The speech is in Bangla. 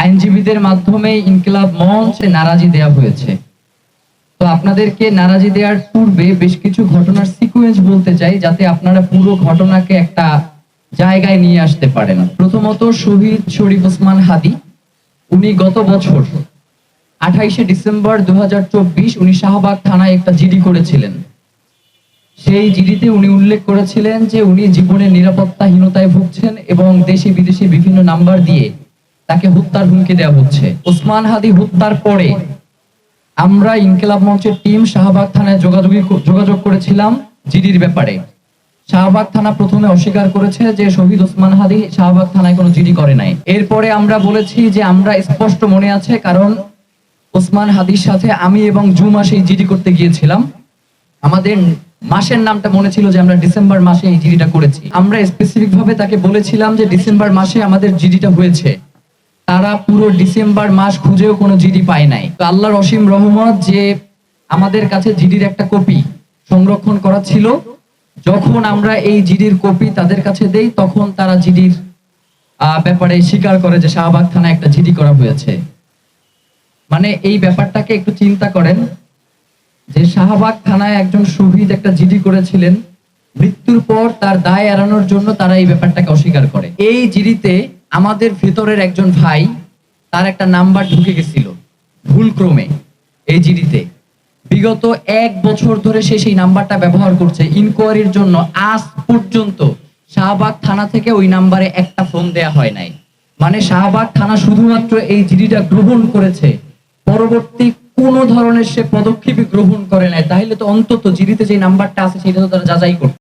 আইনজীবীদের মাধ্যমে ইনকিলাব মঞ্চে নারাজি দেওয়া হয়েছে। তো আপনাদেরকে নারাজি দেওয়ার পূর্বে বেশ কিছু ঘটনার সিকোয়েন্স বলতে চাই, যাতে আপনারা পুরো ঘটনাকে একটা জায়গায় নিয়ে আসতে পারেন। প্রথমত, শহীদ শরীফ ওসমান হাদী, উনি গত বছর 28শে ডিসেম্বর 2024 উনি শাহবাগ থানায় একটা জিডি করেছিলেন। সেই জিডিতে উনি উল্লেখ করেছিলেন যে উনি জীবনের নিরাপত্তাহীনতায় ভুগছেন এবং দেশে বিদেশে বিভিন্ন নাম্বার দিয়ে তাকে হত্যার হুমকি দেওয়া হচ্ছে। ওসমান হাদী হত্যার পরে আমরা ইনকিলাব মঞ্চের টিম শাহবাগ থানায় যোগাযোগ করেছিলাম জিডির ব্যাপারে। শাহবাগ থানা প্রথমে অস্বীকার করেছে যে শহীদ ওসমান হাদী শাহবাগ থানায় কোনো জিডি করে নাই। এরপরে আমরা বলেছি যে আমরা স্পষ্ট মনে আছে, কারণ ওসমান হাদীর সাথে আমি এবং জুমা সেই জিডি করতে গিয়েছিলাম। আমাদের মাসের নামটা মনে ছিল যে আমরা ডিসেম্বর মাসে এই জিডিটা করেছি। আমরা স্পেসিফিক ভাবে তাকে বলেছিলাম যে ডিসেম্বর মাসে আমাদের জিডিটা হয়েছে। তারা পুরো ডিসেম্বর মাস খুঁজেও কোনো জিডি পায় নাই। তো আল্লাহর অসীম রহমত যে আমাদের কাছে জিডির একটা কপি সংরক্ষণ করা ছিল। যখন আমরা এই জিডির কপি তাদের কাছে দেই, তখন তারা জিডির ব্যাপারে স্বীকার করে যে শাহবাগ থানায় একটা জিডি করা হয়েছে। মানে এই ব্যাপারটাকে একটু চিন্তা করেন যে শাহবাগ থানায় একজন শহীদ একটা জিডি করেছিলেন, মৃত্যুর পর তার দায় এড়ানোর জন্য তারা এই ব্যাপারটাকে অস্বীকার করে। এই জিডিতে আমাদের ভেতরের একজন ভাই, তার একটা নাম্বার ঢুকে গেছিল ভুলক্রমে এই জিডিতে। বিগত 1 বছর ধরে সে সেই নাম্বারটা ব্যবহার করছে ইনকোয়ারির জন্য। আজ পর্যন্ত শাহবাগ থানা থেকে ওই নাম্বারে একটা ফোন দেয়া হয় নাই। মানে শাহবাগ থানা শুধুমাত্র এই জিডিটা গ্রহণ করেছে, পরবর্তী কোনো ধরনের সে পদক্ষেপই গ্রহণ করে নাই। তাহলে তো অন্তত জিডিতে যে নাম্বারটা আছে সেটা তো তারা যাচাই করত।